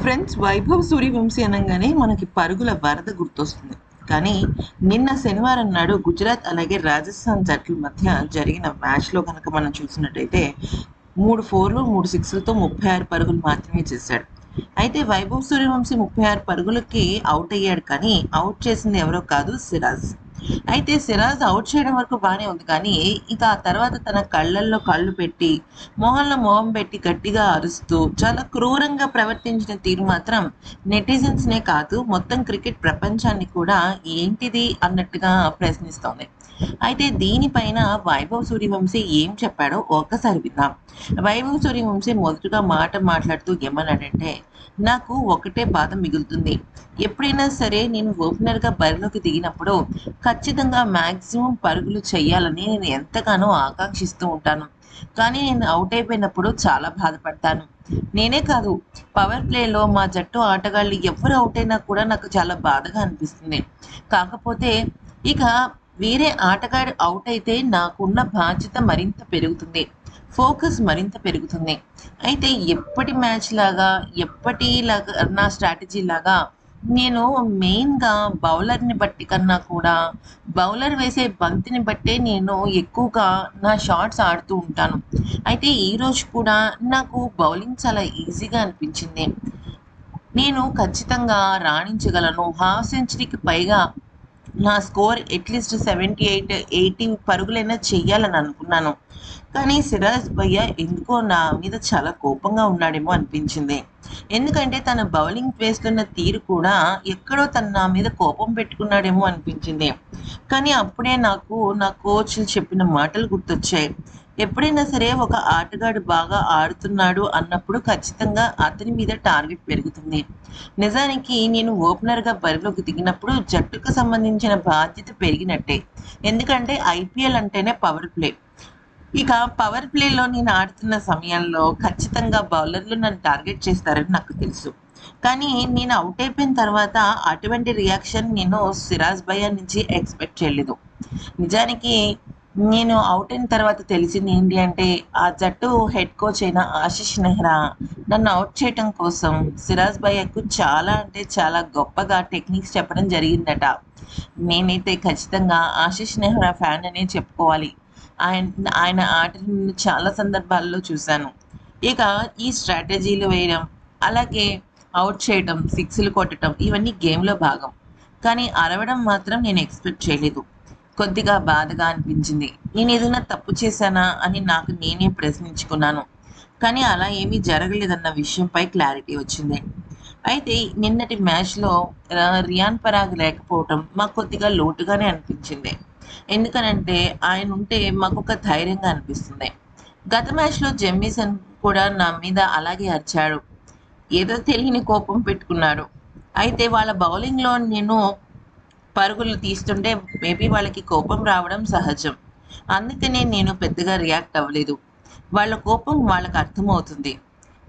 Friends, 'Vaibhav Suryavanshi' అనంగానే మనకి పరుగుల వరద గుర్తొస్తుంది. కానీ నిన్న శనివారం నాడు గుజరాత్ అలాగే రాజస్థాన్ జట్ల మధ్య జరిగిన మ్యాచ్‌లో గనక మనం చూసినట్టయితే 3 4లు, 3 6లతో 36 పరుగులు మాత్రమే చేశాడు. అయితే 'వైభవ్ సూర్యవంశి' 36 పరుగులకి ఔట్ అయ్యాడు, కానీ ఔట్ చేసింది ఎవరో కాదు, సిరాజ్. అయితే సిరాజ్ ఔట్ చేయడం వరకు బానే ఉంది, కానీ ఇక ఆ తర్వాత తన కళ్ళల్లో కళ్ళు పెట్టి, మొహంలో మొహం పెట్టి గట్టిగా అరుస్తూ చాలా క్రూరంగా ప్రవర్తించిన తీరు మాత్రం నెటిజన్స్‌నే కాదు, మొత్తం క్రికెట్ ప్రపంచాన్ని కూడా ఏంటిది అన్నట్టుగా ప్రశ్నిస్తోంది. అయితే దీనిపైన 'వైభవ్ సూర్యవంశి' ఏం చెప్పాడో ఒక్కసారి విందాం. 'వైభవ్ సూర్యవంశి' మొదటగా మాట మాట్లాడుతూ ఏమన్నాడంటే, "నాకు ఒకటే బాధ మిగులుతుంది. ఎప్పుడైనా సరే నేను ఓపెనర్‌గా బరిలోకి దిగినప్పుడు ఖచ్చితంగా మాక్సిమం పరుగులు చేయాలని నేను ఎంతగానో ఆకాంక్షిస్తూ ఉంటాను. కానీ నేను ఔట్ అయిపోయినప్పుడు చాలా బాధపడతాను. నేనే కాదు, పవర్ ప్లేలో మా జట్టు ఆటగాళ్ళు ఎవ్వరు ఔట్ అయినా కూడా నాకు చాలా బాధగా అనిపిస్తుంది. కాకపోతే ఇక వేరే ఆటగాడు ఔట్ అయితే నాకున్న బాధ్యత మరింత పెరుగుతుంది. ఫోకస్ మరింత పెరుగుతుంది. అయితే ఎప్పటి మ్యాచ్ లాగా, ఎప్పటిలాగా నా స్ట్రాటజీ లాగా నేను మెయిన్‌గా బౌలర్‌ని బట్టి కన్నా కూడా, బౌలర్ వేసే బంతిని బట్టే నేను ఎక్కువగా నా షాట్స్ ఆడుతూ ఉంటాను. అయితే ఈరోజు కూడా నాకు బౌలింగ్ చాలా ఈజీగా అనిపించింది. నేను ఖచ్చితంగా రాణించగలను. హాఫ్ సెంచరీకి పైగా నా స్కోర్ అట్‌లీస్ట్ 78, 80 పరుగులైనా చెయ్యాలని అనుకున్నాను. కానీ సిరాజ్ భయ్య ఎందుకో నా మీద చాలా కోపంగా ఉన్నాడేమో అనిపించింది. ఎందుకంటే తన బౌలింగ్ వేస్తున్న తీరు కూడా ఎక్కడో తను నా మీద కోపం పెట్టుకున్నాడేమో అనిపించింది. కానీ అప్పుడే నాకు నా కోచ్ చెప్పిన మాటలు గుర్తొచ్చాయి. ఎప్పుడైనా సరే ఒక ఆటగాడు బాగా ఆడుతున్నాడు అన్నప్పుడు ఖచ్చితంగా అతని మీద టార్గెట్ పెరుగుతుంది. నిజానికి నేను ఓపెనర్‌గా బరిలోకి దిగినప్పుడు జట్టుకు సంబంధించిన బాధ్యత పెరిగినట్టే. ఎందుకంటే ఐపీఎల్ అంటేనే పవర్ ప్లే. ఇక పవర్ ప్లేలో నేను ఆడుతున్న సమయంలో ఖచ్చితంగా బౌలర్లు నన్ను టార్గెట్ చేస్తారని నాకు తెలుసు. కానీ నేను ఔట్ అయిపోయిన తర్వాత అటువంటి రియాక్షన్ నేను సిరాజ్ భయ్యా నుంచి ఎక్స్‌పెక్ట్ చేయలేదు. నిజానికి నేను ఔట్ అయిన తర్వాత తెలిసింది ఏంటి అంటే, ఆ జట్టు హెడ్ కోచ్ అయిన ఆశిష్ నెహ్రా నన్ను ఔట్ చేయటం కోసం సిరాజ్ భయ్యాకు చాలా అంటే చాలా గొప్పగా టెక్నిక్స్ చెప్పడం జరిగిందట. నేనైతే ఖచ్చితంగా ఆశిష్ నెహ్రా ఫ్యాన్ అనే చెప్పుకోవాలి. ఆయన ఆయన ఆటను నేను చాలా సందర్భాల్లో చూశాను. ఇక ఈ స్ట్రాటజీలు వేయడం, అలాగే ఔట్ చేయటం, సిక్స్‌లు కొట్టటం ఇవన్నీ గేమ్‌లో భాగం. కానీ అరవడం మాత్రం నేను ఎక్స్‌పెక్ట్ చేయలేదు. కొద్దిగా బాధగా అనిపించింది. నేనేదైనా తప్పు చేశానా అని నాకు నేనే ప్రశ్నించుకున్నాను. కానీ అలా ఏమీ జరగలేదన్న విషయంపై క్లారిటీ వచ్చింది. అయితే నిన్నటి మ్యాచ్‌లో రియాన్ పరాగ్ లేకపోవటం మాకు కొద్దిగా లోటుగానే అనిపించింది. ఎందుకనంటే ఆయనుంటే మాకొక ధైర్యంగా అనిపిస్తుంది. గత మ్యాచ్‌లో జెమ్మీసన్ కూడా నా మీద అలాగే అరిచాడు. ఏదో తెలియని కోపం పెట్టుకున్నాడు. అయితే వాళ్ళ బౌలింగ్‌లో నేను పరుగులు తీస్తుంటే మేబీ వాళ్ళకి కోపం రావడం సహజం. అందుకనే నేను పెద్దగా రియాక్ట్ అవ్వలేదు. వాళ్ళ కోపం వాళ్ళకి అర్థమవుతుంది.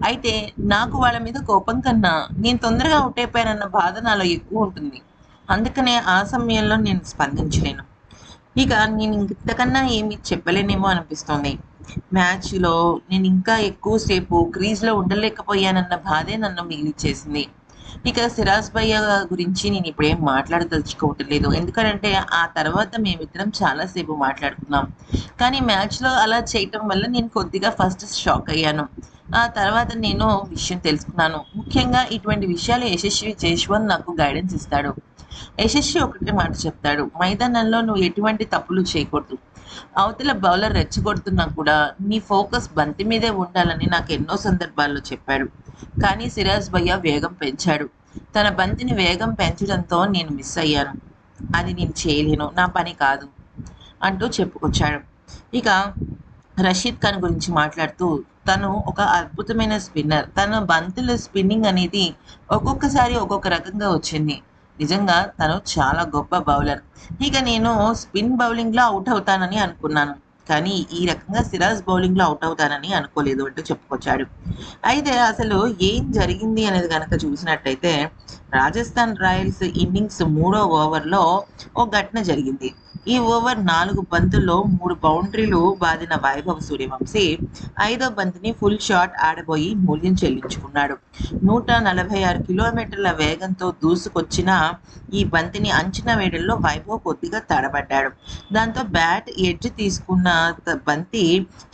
అయితే నాకు వాళ్ళ మీద కోపం కన్నా నేను తొందరగా ఔట్ అయిపోయానన్న బాధ నాలో ఎక్కువ ఉంటుంది. అందుకనే ఆ సమయంలో నేను స్పందించలేను. ఇక నేను ఇంతకన్నా ఏమి చెప్పలేనేమో అనిపిస్తోంది. మ్యాచ్‌లో నేను ఇంకా ఎక్కువ సేపు క్రీజ్‌లో ఉండలేకపోయానన్న బాధే నన్ను మిగిలిచ్చేసింది. ఇక సిరాజ్ భయ్య గురించి నేను ఇప్పుడేం మాట్లాడదలుచుకోవటం లేదు. ఎందుకనంటే ఆ తర్వాత మేమిద్దరం చాలా సేపు మాట్లాడుకున్నాం. కానీ మ్యాచ్‌లో అలా చేయటం వల్ల నేను కొద్దిగా ఫస్ట్ షాక్ అయ్యాను. ఆ తర్వాత నేను విషయం తెలుసుకున్నాను. ముఖ్యంగా ఇటువంటి విషయాలు యశస్వి జైస్వాల్ నాకు గైడెన్స్ ఇస్తాడు. యశస్వి ఒకటే మాట చెప్తాడు. మైదానంలో నువ్వు ఎటువంటి తప్పులు చేయకూడదు. అవతల బౌలర్ రెచ్చగొడుతున్నా కూడా నీ ఫోకస్ బంతి మీదే ఉండాలని నాకు ఎన్నో సందర్భాల్లో చెప్పాడు. కానీ సిరాజ్ భయ్య వేగం పెంచాడు. తన బంతిని వేగం పెంచడంతో నేను మిస్ అయ్యాను. అది నేను చేయలేను. నా పని కాదు అంటూ చెప్పుకొచ్చాడు. ఇక రషీద్ ఖాన్ గురించి మాట్లాడుతూ తను ఒక అద్భుతమైన స్పిన్నర్. తన బంతుల స్పిన్నింగ్ అనేది ఒక్కొక్కసారి ఒక్కొక్క రకంగా వచ్చింది. నిజంగా తను చాలా గొప్ప బౌలర్. ఇక నేను స్పిన్ బౌలింగ్‌లో ఔట్ అవుతానని అనుకున్నాను. కానీ ఈ రకంగా సిరాజ్ బౌలింగ్‌లో ఔట్ అవుతానని అనుకోలేదు అంటూ చెప్పుకొచ్చాడు. అయితే అసలు ఏం జరిగింది అనేది గనక చూసినట్టయితే రాజస్థాన్ రాయల్స్ ఇన్నింగ్స్ 3వ ఓవర్లో ఓ ఘటన జరిగింది. ఈ ఓవర్ 4 బంతుల్లో 3 బౌండరీలు బాదిన వైభవ్ సూర్యవంశీ 5వ బంతిని ఫుల్ షాట్ ఆడబోయి మూల్యం చెల్లించుకున్నాడు. 146 కిలోమీటర్ల వేగంతో దూసుకొచ్చిన ఈ బంతిని అంచనా వేయడంలో వైభవ్ కొద్దిగా తడబడ్డాడు. దాంతో బ్యాట్ ఎడ్జ్ తీసుకున్న బంతి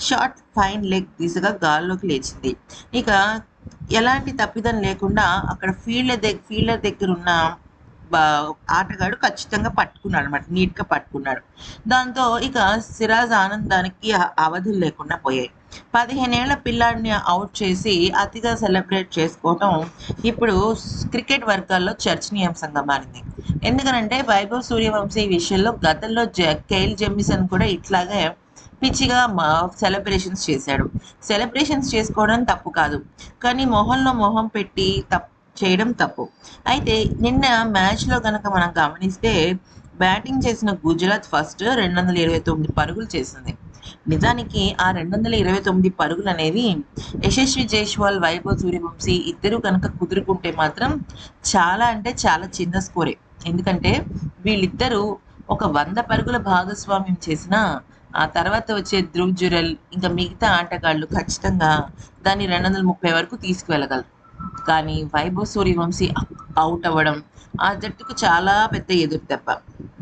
షార్ట్ ఫైన్ లెగ్ దిశగా గాల్లోకి లేచింది. ఇక ఎలాంటి తప్పిదం లేకుండా అక్కడ ఫీల్డర్ దగ్గర ఉన్న ఆటగాడు ఖచ్చితంగా పట్టుకున్నాడు అనమాట, నీట్గా పట్టుకున్నాడు. దాంతో ఇక సిరాజ్ ఆనందానికి అవధులు లేకుండా పోయాయి. 15 ఏళ్ల పిల్లాడిని అవుట్ చేసి అతిగా సెలబ్రేట్ చేసుకోవటం ఇప్పుడు క్రికెట్ వర్గాల్లో చర్చనీయాంశంగా మారింది. ఎందుకనంటే వైభవ్ సూర్యవంశీ విషయంలో గతంలో కేఎల్ జెమిసన్ కూడా ఇట్లాగే పిచ్చిగా సెలబ్రేషన్స్ చేశాడు. సెలబ్రేషన్స్ చేసుకోవడం తప్పు కాదు, కానీ మొహంలో మొహం పెట్టి చేయడం తప్పు. అయితే నిన్న మ్యాచ్లో కనుక మనం గమనిస్తే బ్యాటింగ్ చేసిన గుజరాత్ ఫస్ట్ 229 పరుగులు చేసింది. నిజానికి ఆ 229 పరుగులు అనేవి యశస్వి జైస్వాల్, వైభవ్ సూర్యవంశీ ఇద్దరు కనుక కుదురుకుంటే మాత్రం చాలా అంటే చాలా చిన్న స్కోరే. ఎందుకంటే వీళ్ళిద్దరూ ఒక 100 పరుగుల భాగస్వామ్యం చేసిన ఆ తర్వాత వచ్చే ధ్రువ్ జురెల్ ఇంకా మిగతా ఆటగాళ్ళు ఖచ్చితంగా దాన్ని 230 వరకు తీసుకువెళ్ళగలరు. కానీ వైభవ్ సూర్యవంశీ అవుట్ అవ్వడం ఆ జట్టుకు చాలా పెద్ద ఎదురు దెబ్బ.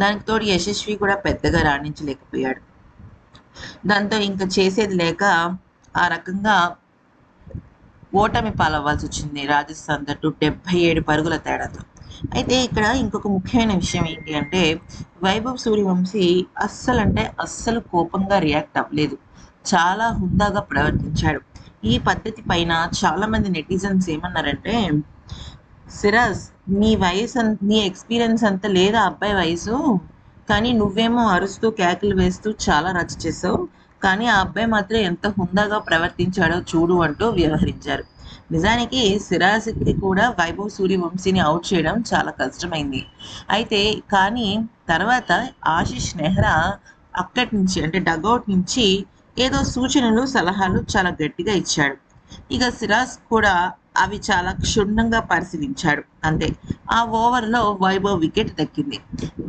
దానికి తోడు యశస్వి కూడా పెద్దగా రాణించలేకపోయాడు. దాంతో ఇంకా చేసేది లేక ఆ రకంగా ఓటమి పాలవ్వాల్సి వచ్చింది రాజస్థాన్ జట్టు 77 పరుగుల తేడాతో. అయితే ఇక్కడ ఇంకొక ముఖ్యమైన విషయం ఏంటి అంటే వైభవ్ సూర్యవంశీ అస్సలు కోపంగా రియాక్ట్ అవ్వలేదు. చాలా హుందాగా ప్రవర్తించాడు. ఈ పద్ధతి పైన చాలామంది నెటిజన్స్ ఏమన్నారంటే, సిరాజ్ నీ ఎక్స్పీరియన్స్ అంత లేదా అబ్బాయి వయసు, కానీ నువ్వేమో అరుస్తూ కేకలు వేస్తూ చాలా రచ్చ చేసావు, కానీ ఆ అబ్బాయి మాత్రం ఎంత హుందాగా ప్రవర్తించాడో చూడు అంటూ వ్యవహరించారు. నిజానికి సిరాజ్కి కూడా వైభవ్ సూర్యవంశీని అవుట్ చేయడం చాలా కష్టమైంది. అయితే కానీ తర్వాత ఆశిష్ నెహ్రా అక్కడి నుంచి అంటే డగౌట్ నుంచి ఏదో సూచనలు సలహాలు చాలా గట్టిగా ఇచ్చాడు. ఇక సిరాజ్ కూడా అవి చాలా క్షుణ్ణంగా పరిశీలించాడు. అంతే, ఆ ఓవర్లో వైభవ్ వికెట్ దక్కింది.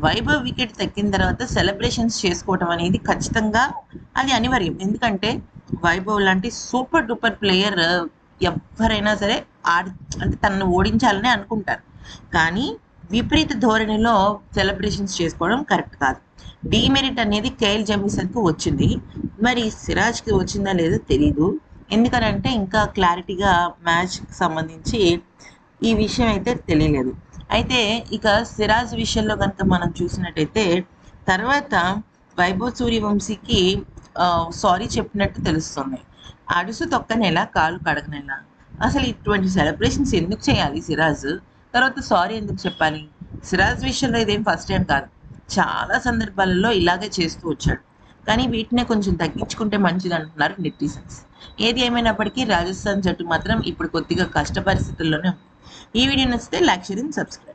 వైభవ్ వికెట్ దక్కిన తర్వాత సెలబ్రేషన్స్ చేసుకోవటం అనేది ఖచ్చితంగా అది అనివార్యం. ఎందుకంటే వైభవ్ లాంటి సూపర్ డూపర్ ప్లేయర్ ఎవరైనా సరే అంటే తనను ఓడించాలని అనుకుంటారు. కానీ విపరీత ధోరణిలో సెలబ్రేషన్స్ చేసుకోవడం కరెక్ట్ కాదు. డీమెరిట్ అనేది కేఎల్ జెమిసన్కు వచ్చింది, మరి సిరాజ్కి వచ్చిందా లేదో తెలీదు. ఎందుకనంటే ఇంకా క్లారిటీగా మ్యాచ్కి సంబంధించి ఈ విషయం అయితే తెలియలేదు. అయితే ఇక సిరాజ్ విషయంలో కనుక మనం చూసినట్టయితే తర్వాత వైభవ్ సూర్యవంశీకి సారీ చెప్పినట్టు తెలుస్తుంది. అడుసు తొక్కనేలా కాలు కడగనేలా, అసలు ఇటువంటి సెలబ్రేషన్స్ ఎందుకు చేయాలి సిరాజ్? తర్వాత సారీ ఎందుకు చెప్పాలి? సిరాజ్ విషయంలో ఇదేం ఫస్ట్ టైం కాదు, చాలా సందర్భాలలో ఇలాగే చేస్తూ వచ్చాడు. కానీ వీటినే కొంచెం తగ్గించుకుంటే మంచిది అంటున్నారు నెటిజన్స్. ఏది ఏమైనప్పటికీ రాజస్థాన్ జట్టు మాత్రం ఇప్పుడు కొద్దిగా కష్ట పరిస్థితుల్లోనే ఉంది. ఈ వీడియో నచ్చితే లైక్, షేర్ అండ్ సబ్స్క్రైబ్.